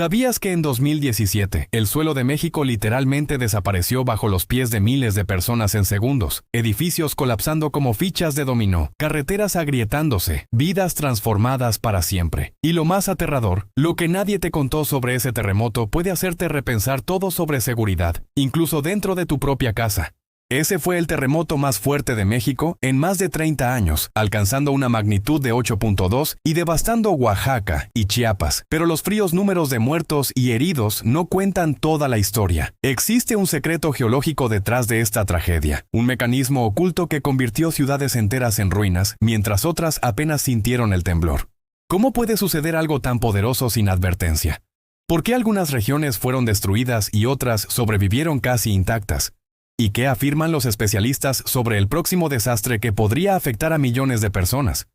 ¿Sabías que en 2017 el suelo de México literalmente desapareció bajo los pies de miles de personas en segundos? Edificios colapsando como fichas de dominó, carreteras agrietándose, vidas transformadas para siempre. Y lo más aterrador, lo que nadie te contó sobre ese terremoto puede hacerte repensar todo sobre seguridad, incluso dentro de tu propia casa. Ese fue el terremoto más fuerte de México en más de 30 años, alcanzando una magnitud de 8.2 y devastando Oaxaca y Chiapas. Pero los fríos números de muertos y heridos no cuentan toda la historia. Existe un secreto geológico detrás de esta tragedia, un mecanismo oculto que convirtió ciudades enteras en ruinas, mientras otras apenas sintieron el temblor. ¿Cómo puede suceder algo tan poderoso sin advertencia? ¿Por qué algunas regiones fueron destruidas y otras sobrevivieron casi intactas? ¿Y qué afirman los especialistas sobre el próximo desastre que podría afectar a millones de personas?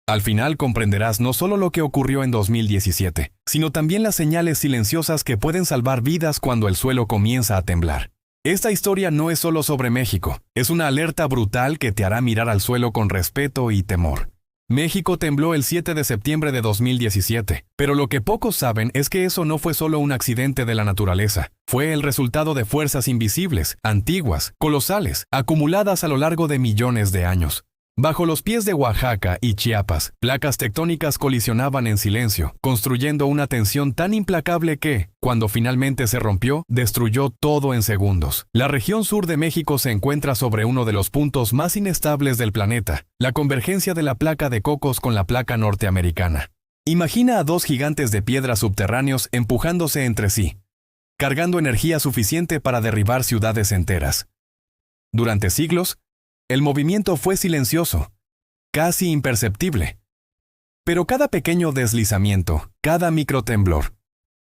Al final comprenderás no solo lo que ocurrió en 2017, sino también las señales silenciosas que pueden salvar vidas cuando el suelo comienza a temblar. Esta historia no es solo sobre México, es una alerta brutal que te hará mirar al suelo con respeto y temor. México tembló el 7 de septiembre de 2017, pero lo que pocos saben es que eso no fue solo un accidente de la naturaleza, fue el resultado de fuerzas invisibles, antiguas, colosales, acumuladas a lo largo de millones de años. Bajo los pies de Oaxaca y Chiapas, placas tectónicas colisionaban en silencio, construyendo una tensión tan implacable que, cuando finalmente se rompió, destruyó todo en segundos. La región sur de México se encuentra sobre uno de los puntos más inestables del planeta, la convergencia de la placa de Cocos con la placa norteamericana. Imagina a dos gigantes de piedra subterráneos empujándose entre sí, cargando energía suficiente para derribar ciudades enteras. Durante siglos, el movimiento fue silencioso, casi imperceptible. Pero cada pequeño deslizamiento, cada microtemblor,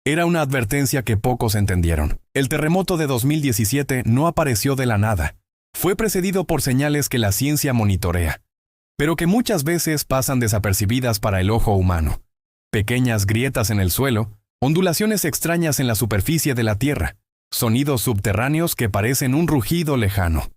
era una advertencia que pocos entendieron. El terremoto de 2017 no apareció de la nada. Fue precedido por señales que la ciencia monitorea, pero que muchas veces pasan desapercibidas para el ojo humano. Pequeñas grietas en el suelo, ondulaciones extrañas en la superficie de la Tierra, sonidos subterráneos que parecen un rugido lejano.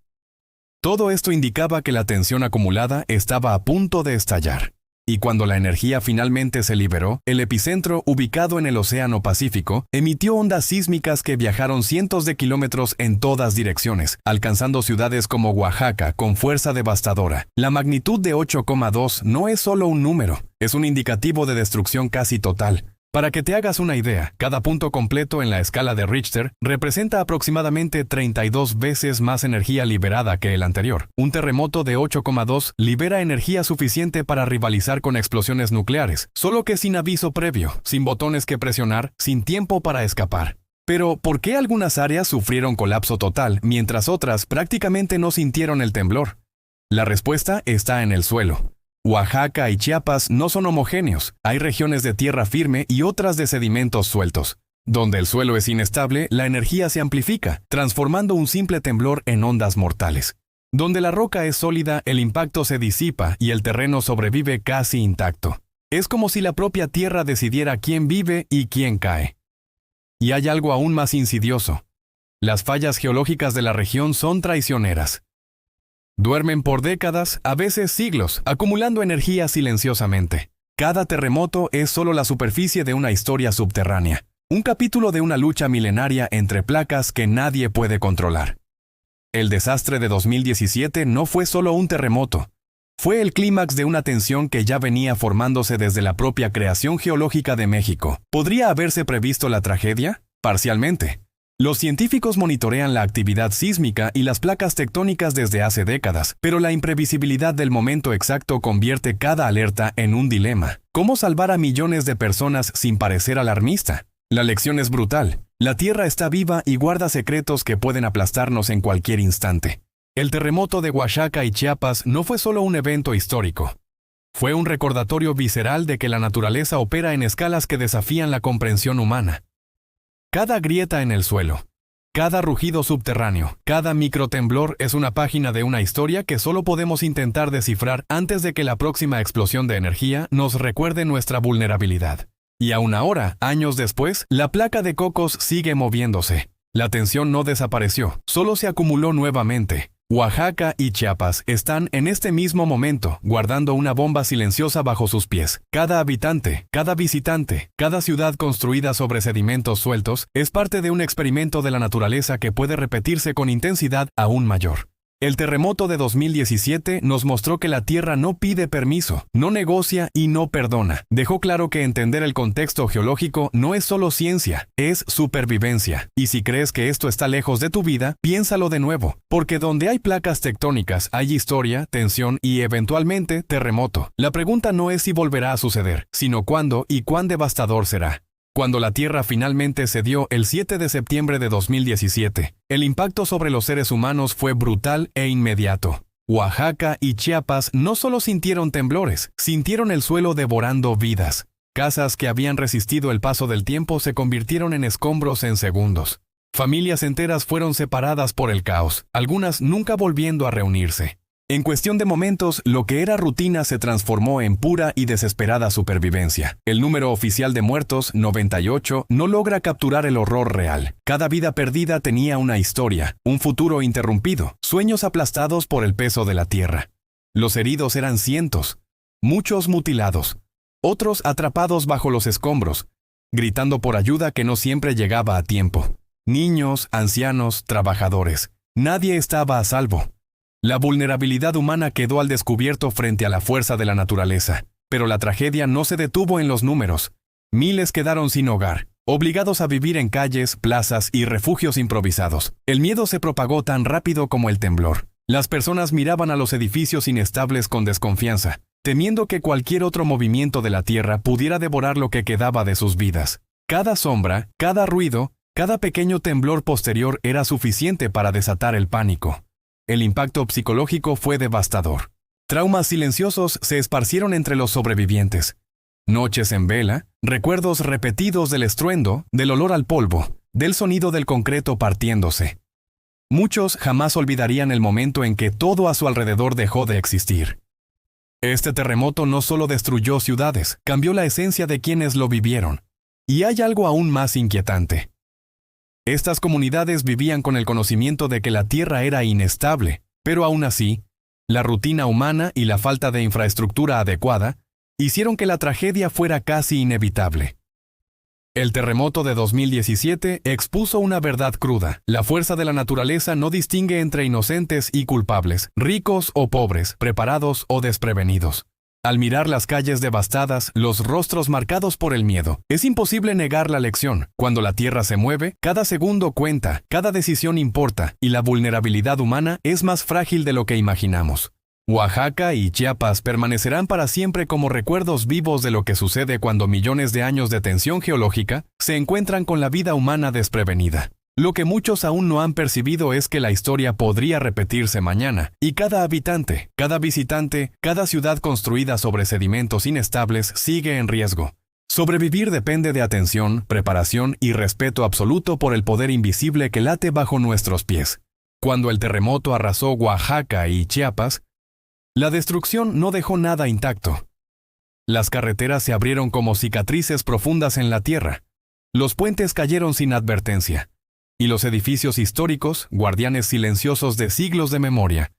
Todo esto indicaba que la tensión acumulada estaba a punto de estallar. Y cuando la energía finalmente se liberó, el epicentro, ubicado en el Océano Pacífico, emitió ondas sísmicas que viajaron cientos de kilómetros en todas direcciones, alcanzando ciudades como Oaxaca con fuerza devastadora. La magnitud de 8,2 no es solo un número, es un indicativo de destrucción casi total. Para que te hagas una idea, cada punto completo en la escala de Richter representa aproximadamente 32 veces más energía liberada que el anterior. Un terremoto de 8,2 libera energía suficiente para rivalizar con explosiones nucleares, solo que sin aviso previo, sin botones que presionar, sin tiempo para escapar. Pero, ¿por qué algunas áreas sufrieron colapso total, mientras otras prácticamente no sintieron el temblor? La respuesta está en el suelo. Oaxaca y Chiapas no son homogéneos, hay regiones de tierra firme y otras de sedimentos sueltos. Donde el suelo es inestable, la energía se amplifica, transformando un simple temblor en ondas mortales. Donde la roca es sólida, el impacto se disipa y el terreno sobrevive casi intacto. Es como si la propia tierra decidiera quién vive y quién cae. Y hay algo aún más insidioso. Las fallas geológicas de la región son traicioneras. Duermen por décadas, a veces siglos, acumulando energía silenciosamente. Cada terremoto es solo la superficie de una historia subterránea, un capítulo de una lucha milenaria entre placas que nadie puede controlar. El desastre de 2017 no fue solo un terremoto, fue el clímax de una tensión que ya venía formándose desde la propia creación geológica de México. ¿Podría haberse previsto la tragedia? Parcialmente. Los científicos monitorean la actividad sísmica y las placas tectónicas desde hace décadas, pero la imprevisibilidad del momento exacto convierte cada alerta en un dilema. ¿Cómo salvar a millones de personas sin parecer alarmista? La lección es brutal. La Tierra está viva y guarda secretos que pueden aplastarnos en cualquier instante. El terremoto de Oaxaca y Chiapas no fue solo un evento histórico. Fue un recordatorio visceral de que la naturaleza opera en escalas que desafían la comprensión humana. Cada grieta en el suelo, cada rugido subterráneo, cada microtemblor es una página de una historia que solo podemos intentar descifrar antes de que la próxima explosión de energía nos recuerde nuestra vulnerabilidad. Y aún ahora, años después, la placa de Cocos sigue moviéndose. La tensión no desapareció, solo se acumuló nuevamente. Oaxaca y Chiapas están en este mismo momento guardando una bomba silenciosa bajo sus pies. Cada habitante, cada visitante, cada ciudad construida sobre sedimentos sueltos es parte de un experimento de la naturaleza que puede repetirse con intensidad aún mayor. El terremoto de 2017 nos mostró que la Tierra no pide permiso, no negocia y no perdona. Dejó claro que entender el contexto geológico no es solo ciencia, es supervivencia. Y si crees que esto está lejos de tu vida, piénsalo de nuevo, porque donde hay placas tectónicas hay historia, tensión y eventualmente terremoto. La pregunta no es si volverá a suceder, sino cuándo y cuán devastador será. Cuando la Tierra finalmente cedió el 7 de septiembre de 2017, el impacto sobre los seres humanos fue brutal e inmediato. Oaxaca y Chiapas no solo sintieron temblores, sintieron el suelo devorando vidas. Casas que habían resistido el paso del tiempo se convirtieron en escombros en segundos. Familias enteras fueron separadas por el caos, algunas nunca volviendo a reunirse. En cuestión de momentos, lo que era rutina se transformó en pura y desesperada supervivencia. El número oficial de muertos, 98, no logra capturar el horror real. Cada vida perdida tenía una historia, un futuro interrumpido, sueños aplastados por el peso de la tierra. Los heridos eran cientos, muchos mutilados, otros atrapados bajo los escombros, gritando por ayuda que no siempre llegaba a tiempo. Niños, ancianos, trabajadores. Nadie estaba a salvo. La vulnerabilidad humana quedó al descubierto frente a la fuerza de la naturaleza, pero la tragedia no se detuvo en los números. Miles quedaron sin hogar, obligados a vivir en calles, plazas y refugios improvisados. El miedo se propagó tan rápido como el temblor. Las personas miraban a los edificios inestables con desconfianza, temiendo que cualquier otro movimiento de la tierra pudiera devorar lo que quedaba de sus vidas. Cada sombra, cada ruido, cada pequeño temblor posterior era suficiente para desatar el pánico. El impacto psicológico fue devastador. Traumas silenciosos se esparcieron entre los sobrevivientes. Noches en vela, recuerdos repetidos del estruendo, del olor al polvo, del sonido del concreto partiéndose. Muchos jamás olvidarían el momento en que todo a su alrededor dejó de existir. Este terremoto no solo destruyó ciudades, cambió la esencia de quienes lo vivieron. Y hay algo aún más inquietante. Estas comunidades vivían con el conocimiento de que la tierra era inestable, pero aún así, la rutina humana y la falta de infraestructura adecuada hicieron que la tragedia fuera casi inevitable. El terremoto de 2017 expuso una verdad cruda. La fuerza de la naturaleza no distingue entre inocentes y culpables, ricos o pobres, preparados o desprevenidos. Al mirar las calles devastadas, los rostros marcados por el miedo, es imposible negar la lección. Cuando la tierra se mueve, cada segundo cuenta, cada decisión importa, y la vulnerabilidad humana es más frágil de lo que imaginamos. Oaxaca y Chiapas permanecerán para siempre como recuerdos vivos de lo que sucede cuando millones de años de tensión geológica se encuentran con la vida humana desprevenida. Lo que muchos aún no han percibido es que la historia podría repetirse mañana, y cada habitante, cada visitante, cada ciudad construida sobre sedimentos inestables sigue en riesgo. Sobrevivir depende de atención, preparación y respeto absoluto por el poder invisible que late bajo nuestros pies. Cuando el terremoto arrasó Oaxaca y Chiapas, la destrucción no dejó nada intacto. Las carreteras se abrieron como cicatrices profundas en la tierra. Los puentes cayeron sin advertencia. Y los edificios históricos, guardianes silenciosos de siglos de memoria,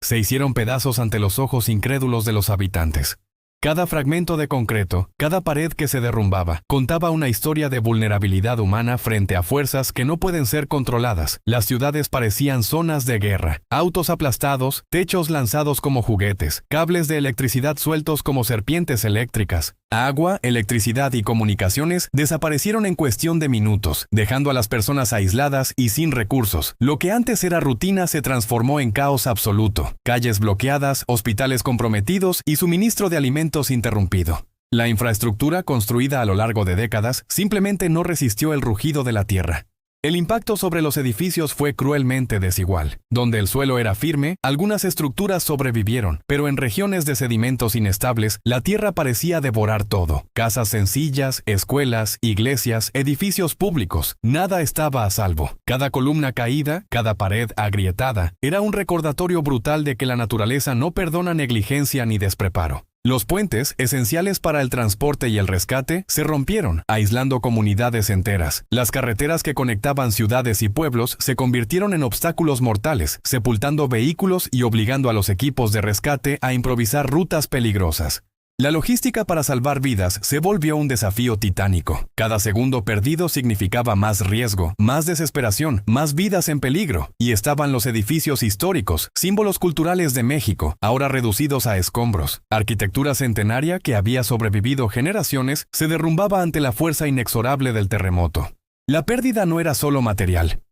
se hicieron pedazos ante los ojos incrédulos de los habitantes. Cada fragmento de concreto, cada pared que se derrumbaba, contaba una historia de vulnerabilidad humana frente a fuerzas que no pueden ser controladas. Las ciudades parecían zonas de guerra, autos aplastados, techos lanzados como juguetes, cables de electricidad sueltos como serpientes eléctricas. Agua, electricidad y comunicaciones desaparecieron en cuestión de minutos, dejando a las personas aisladas y sin recursos. Lo que antes era rutina se transformó en caos absoluto. Calles bloqueadas, hospitales comprometidos y suministro de alimentos interrumpido. La infraestructura construida a lo largo de décadas simplemente no resistió el rugido de la tierra. El impacto sobre los edificios fue cruelmente desigual. Donde el suelo era firme, algunas estructuras sobrevivieron, pero en regiones de sedimentos inestables, la tierra parecía devorar todo. Casas sencillas, escuelas, iglesias, edificios públicos, nada estaba a salvo. Cada columna caída, cada pared agrietada, era un recordatorio brutal de que la naturaleza no perdona negligencia ni despreparo. Los puentes, esenciales para el transporte y el rescate, se rompieron, aislando comunidades enteras. Las carreteras que conectaban ciudades y pueblos se convirtieron en obstáculos mortales, sepultando vehículos y obligando a los equipos de rescate a improvisar rutas peligrosas. La logística para salvar vidas se volvió un desafío titánico. Cada segundo perdido significaba más riesgo, más desesperación, más vidas en peligro. Y estaban los edificios históricos, símbolos culturales de México, ahora reducidos a escombros. Arquitectura centenaria que había sobrevivido generaciones se derrumbaba ante la fuerza inexorable del terremoto. La pérdida no era solo material.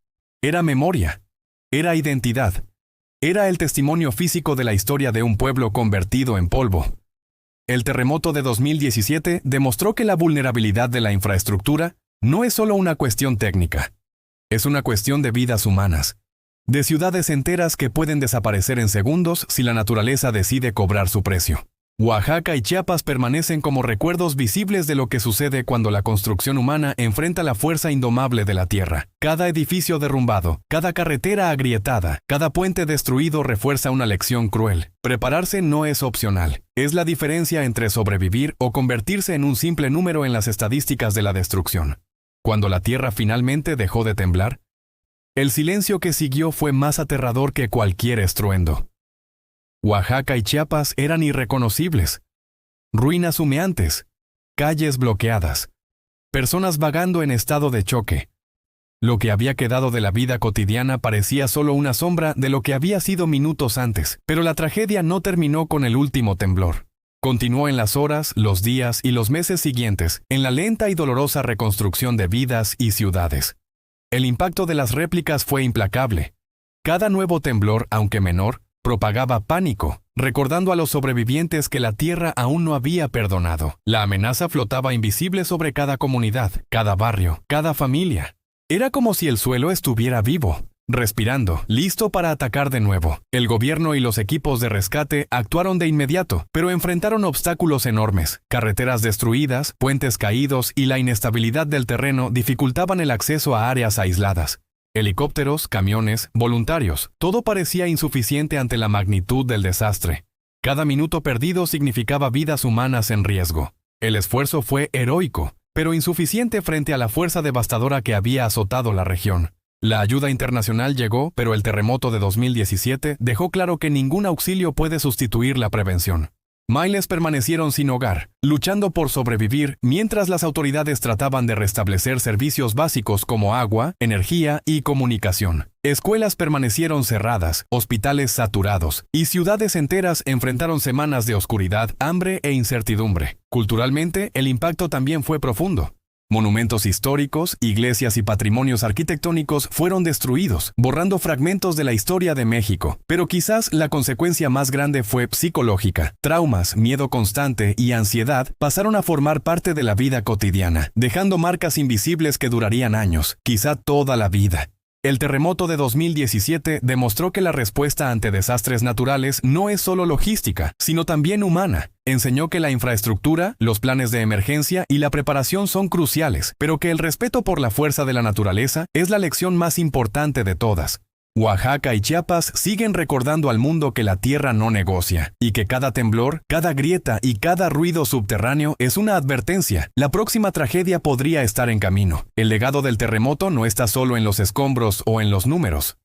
Era memoria. Era identidad. Era el testimonio físico de la historia de un pueblo convertido en polvo. El terremoto de 2017 demostró que la vulnerabilidad de la infraestructura no es solo una cuestión técnica. Es una cuestión de vidas humanas, de ciudades enteras que pueden desaparecer en segundos si la naturaleza decide cobrar su precio. Oaxaca y Chiapas permanecen como recuerdos visibles de lo que sucede cuando la construcción humana enfrenta la fuerza indomable de la tierra. Cada edificio derrumbado, cada carretera agrietada, cada puente destruido refuerza una lección cruel. Prepararse no es opcional. Es la diferencia entre sobrevivir o convertirse en un simple número en las estadísticas de la destrucción. Cuando la tierra finalmente dejó de temblar, el silencio que siguió fue más aterrador que cualquier estruendo. Oaxaca y Chiapas eran irreconocibles. Ruinas humeantes, calles bloqueadas, personas vagando en estado de choque. Lo que había quedado de la vida cotidiana parecía solo una sombra de lo que había sido minutos antes, pero la tragedia no terminó con el último temblor. Continuó en las horas, los días y los meses siguientes, en la lenta y dolorosa reconstrucción de vidas y ciudades. El impacto de las réplicas fue implacable. Cada nuevo temblor, aunque menor, propagaba pánico, recordando a los sobrevivientes que la tierra aún no había perdonado. La amenaza flotaba invisible sobre cada comunidad, cada barrio, cada familia. Era como si el suelo estuviera vivo, respirando, listo para atacar de nuevo. El gobierno y los equipos de rescate actuaron de inmediato, pero enfrentaron obstáculos enormes. Carreteras destruidas, puentes caídos y la inestabilidad del terreno dificultaban el acceso a áreas aisladas. Helicópteros, camiones, voluntarios, todo parecía insuficiente ante la magnitud del desastre. Cada minuto perdido significaba vidas humanas en riesgo. El esfuerzo fue heroico, pero insuficiente frente a la fuerza devastadora que había azotado la región. La ayuda internacional llegó, pero el terremoto de 2017 dejó claro que ningún auxilio puede sustituir la prevención. Miles permanecieron sin hogar, luchando por sobrevivir mientras las autoridades trataban de restablecer servicios básicos como agua, energía y comunicación. Escuelas permanecieron cerradas, hospitales saturados, y ciudades enteras enfrentaron semanas de oscuridad, hambre e incertidumbre. Culturalmente, el impacto también fue profundo. Monumentos históricos, iglesias y patrimonios arquitectónicos fueron destruidos, borrando fragmentos de la historia de México. Pero quizás la consecuencia más grande fue psicológica. Traumas, miedo constante y ansiedad pasaron a formar parte de la vida cotidiana, dejando marcas invisibles que durarían años, quizá toda la vida. El terremoto de 2017 demostró que la respuesta ante desastres naturales no es solo logística, sino también humana. Enseñó que la infraestructura, los planes de emergencia y la preparación son cruciales, pero que el respeto por la fuerza de la naturaleza es la lección más importante de todas. Oaxaca y Chiapas siguen recordando al mundo que la tierra no negocia, y que cada temblor, cada grieta y cada ruido subterráneo es una advertencia. La próxima tragedia podría estar en camino. El legado del terremoto no está solo en los escombros o en los números.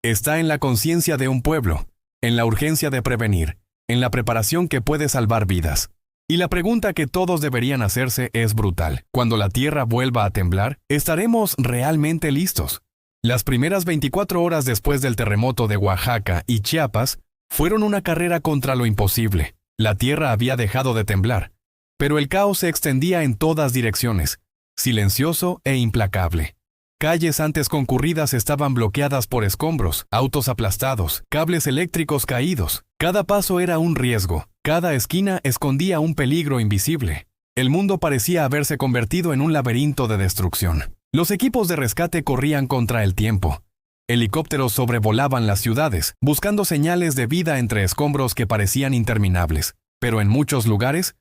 Está en la conciencia de un pueblo, en la urgencia de prevenir, en la preparación que puede salvar vidas. Y la pregunta que todos deberían hacerse es brutal. Cuando la tierra vuelva a temblar, ¿estaremos realmente listos? Las primeras 24 horas después del terremoto de Oaxaca y Chiapas fueron una carrera contra lo imposible. La tierra había dejado de temblar, pero el caos se extendía en todas direcciones, silencioso e implacable. Calles antes concurridas estaban bloqueadas por escombros, autos aplastados, cables eléctricos caídos. Cada paso era un riesgo, cada esquina escondía un peligro invisible. El mundo parecía haberse convertido en un laberinto de destrucción. Los equipos de rescate corrían contra el tiempo. Helicópteros sobrevolaban las ciudades, buscando señales de vida entre escombros que parecían interminables. Pero en muchos lugares,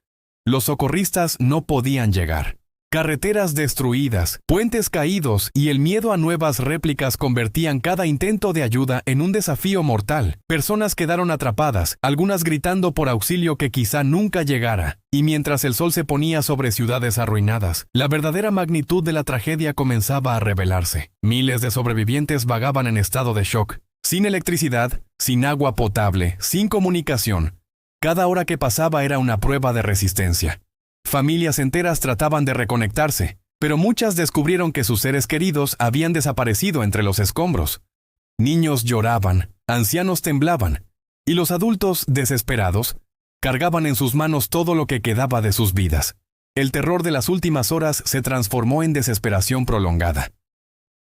los socorristas no podían llegar. Carreteras destruidas, puentes caídos y el miedo a nuevas réplicas convertían cada intento de ayuda en un desafío mortal. Personas quedaron atrapadas, algunas gritando por auxilio que quizá nunca llegara. Y mientras el sol se ponía sobre ciudades arruinadas, la verdadera magnitud de la tragedia comenzaba a revelarse. Miles de sobrevivientes vagaban en estado de shock, sin electricidad, sin agua potable, sin comunicación. Cada hora que pasaba era una prueba de resistencia. Familias enteras trataban de reconectarse, pero muchas descubrieron que sus seres queridos habían desaparecido entre los escombros. Niños lloraban, ancianos temblaban, y los adultos, desesperados, cargaban en sus manos todo lo que quedaba de sus vidas. El terror de las últimas horas se transformó en desesperación prolongada.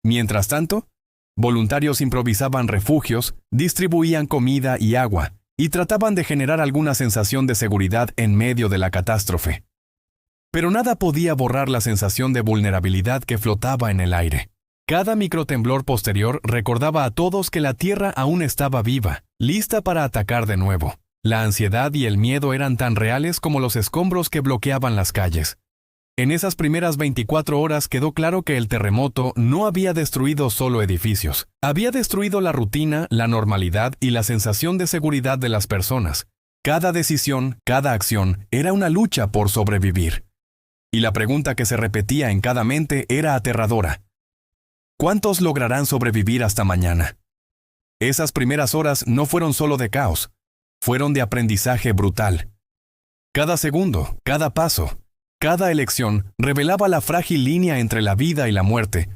Mientras tanto, voluntarios improvisaban refugios, distribuían comida y agua, y trataban de generar alguna sensación de seguridad en medio de la catástrofe. Pero nada podía borrar la sensación de vulnerabilidad que flotaba en el aire. Cada microtemblor posterior recordaba a todos que la Tierra aún estaba viva, lista para atacar de nuevo. La ansiedad y el miedo eran tan reales como los escombros que bloqueaban las calles. En esas primeras 24 horas quedó claro que el terremoto no había destruido solo edificios. Había destruido la rutina, la normalidad y la sensación de seguridad de las personas. Cada decisión, cada acción, era una lucha por sobrevivir. Y la pregunta que se repetía en cada mente era aterradora. ¿Cuántos lograrán sobrevivir hasta mañana? Esas primeras horas no fueron solo de caos, fueron de aprendizaje brutal. Cada segundo, cada paso, cada elección revelaba la frágil línea entre la vida y la muerte,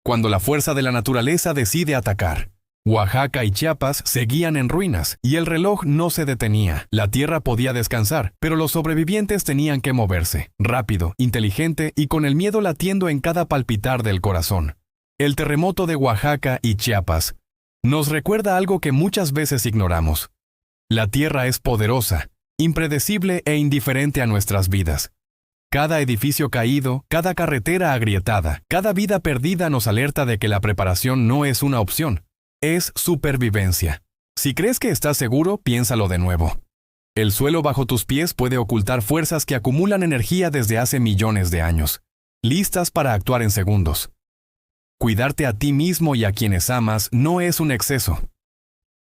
cuando la fuerza de la naturaleza decide atacar. Oaxaca y Chiapas seguían en ruinas, y el reloj no se detenía. La tierra podía descansar, pero los sobrevivientes tenían que moverse, rápido, inteligente y con el miedo latiendo en cada palpitar del corazón. El terremoto de Oaxaca y Chiapas nos recuerda algo que muchas veces ignoramos. La tierra es poderosa, impredecible e indiferente a nuestras vidas. Cada edificio caído, cada carretera agrietada, cada vida perdida nos alerta de que la preparación no es una opción. Es supervivencia. Si crees que estás seguro, piénsalo de nuevo. El suelo bajo tus pies puede ocultar fuerzas que acumulan energía desde hace millones de años, listas para actuar en segundos. Cuidarte a ti mismo y a quienes amas no es un exceso.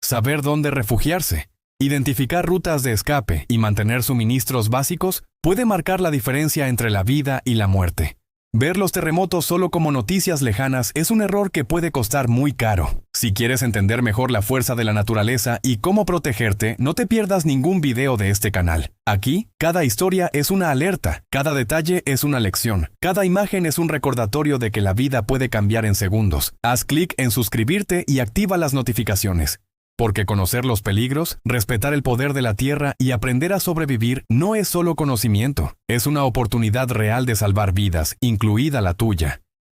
Saber dónde refugiarse, identificar rutas de escape y mantener suministros básicos puede marcar la diferencia entre la vida y la muerte. Ver los terremotos solo como noticias lejanas es un error que puede costar muy caro. Si quieres entender mejor la fuerza de la naturaleza y cómo protegerte, no te pierdas ningún video de este canal. Aquí, cada historia es una alerta, cada detalle es una lección, cada imagen es un recordatorio de que la vida puede cambiar en segundos. Haz clic en suscribirte y activa las notificaciones. Porque conocer los peligros, respetar el poder de la tierra y aprender a sobrevivir no es solo conocimiento, es una oportunidad real de salvar vidas, incluida la tuya.